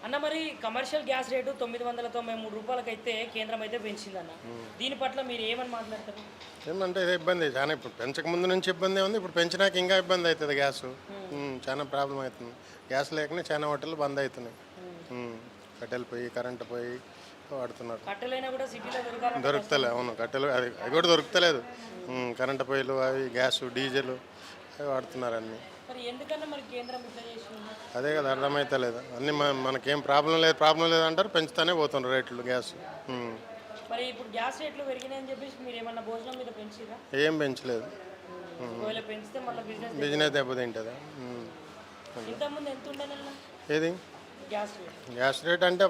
అన్న మరి commercial gas rate 993 రూపాయలకైతే కేంద్రం అయితే పెంచిందన్న. దీని పట్ల మీరు ఏమని మాట్లాడతారు? ఏంటంటే ఇదే ఇబ్బంది చాలా. ఇప్పుడు పెంచక ముందు నుంచి ఇబ్బంది ఉంది, ఇప్పుడు పెంచినాక ఇంకా ఇబ్బంది అవుతుంది గ్యాసు. చాలా ప్రాబ్లం అవుతుంది. గ్యాస్ లేకనే చాలా హోటళ్ళు బంద్ అవుతున్నాయి. కట్టెలు పొయ్యి, కరెంటు పొయ్యి వాడుతున్నారు. కట్టెలైనా కూడా సిటీలో దొరకాలంటే దొరుకుతలే, అవును, కట్టెలు అది కూడా దొరుకుతలేదు. కరెంటు పొయ్యిలు, అవి గ్యాసు, డీజిల్ అవి వాడుతున్నారు అన్నీ. మరి ఎందుకన్నా మరి కేంద్రం ఇట్లా చేసింది? అదే కదా అర్థమవుతలేదు. అన్నీ మనకేం ప్రాబ్లం లేదు అంటారు, పెంచుతానే పోతున్నారు రేట్లు గ్యాస్. మరి ఇప్పుడు గ్యాస్ రేట్లు పెరిగినాయని చెప్పేసి మీరు ఏమన్నా భోజనం మీద పెంచిరా? ఏం పెంచలేదు. ఒకవేళ పెంచితే మళ్ళీ బిజినెస్ దెబ్బతింటుందా? ఇంతకుముందు ఎంత ఉండేనన్నా ఏది గ్యాస్ రేట్? గ్యాస్ రేట్ అంటే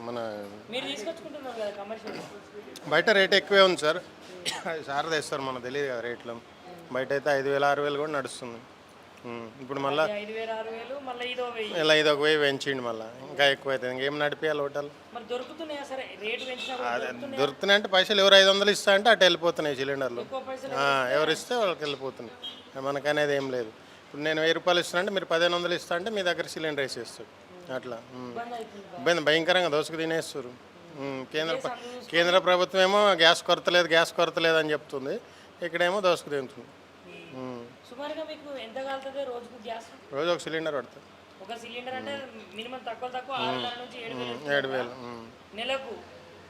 మన మీరు తీసుకొచ్చుకుంటున్నారు కదా కమర్షియల్. బయట రేట్ ఎక్కువే ఉంది సార్. అది సార్ తెస్తారు, మనకు తెలియదు కదా రేట్లు. బయట అయితే 5,000 6,000 కూడా నడుస్తుంది. ఇప్పుడు మళ్ళీ 5,000 6,000 మళ్ళీ ఇదో 1000. ఇలా ఇది ఒక వెయ్యి పెంచిండు, మళ్ళీ ఇంకా ఎక్కువ అవుతుంది. ఇంకేం నడిపించాలి హోటల్? మరి దొరుకుతున్నాయా సరే రేటు పెంచినా కూడా దొరుకుతున్నాయా? దొరుకుతున్నాయి అంటే పైసలు ఎవరు 500 ఇస్తా అంటే అటు వెళ్ళిపోతున్నాయి సిలిండర్లు. ఎక్కువ పైసలు ఎవరు ఇస్తే వాళ్ళకి వెళ్ళిపోతున్నాయి. మనకనేది ఏం లేదు. ఇప్పుడు నేను 1000 రూపాయలు ఇస్తాను అంటే మీరు 1,500 ఇస్తా అంటే మీ దగ్గర సిలిండర్ వేసేస్తారు. అట్లా ఇబ్బంది అవుతుంది. ఇబ్బంది భయంకరంగా దోసుకు తినేస్తారు. కేంద్ర ప్రభుత్వం ఏమో గ్యాస్ కొరత లేదు అని చెప్తుంది, ఇక్కడేమో దోసుకు తింటుంది. సుమారుగా మీకు ఎంత కాలుతుంది రోజుకు గ్యాస్? రోజు ఒక సిలిండర్ పడుతుంది. ఒక సిలిండర్ అంటే మినిమం తక్కువ 6,000 నుంచి 7,000. నెలకు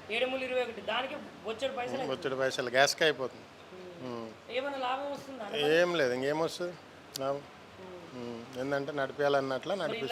7,021. దానికి బొచ్చెడు పైసలు గ్యాస్కి అయిపోతుంది. ఏమైనా లాభం వస్తుందా? ఏం లేదు, ఇంకేం వస్తుంది లాభం? ఏంటంటే నడిపేయాలన్నట్లా నడిపిస్తుంది.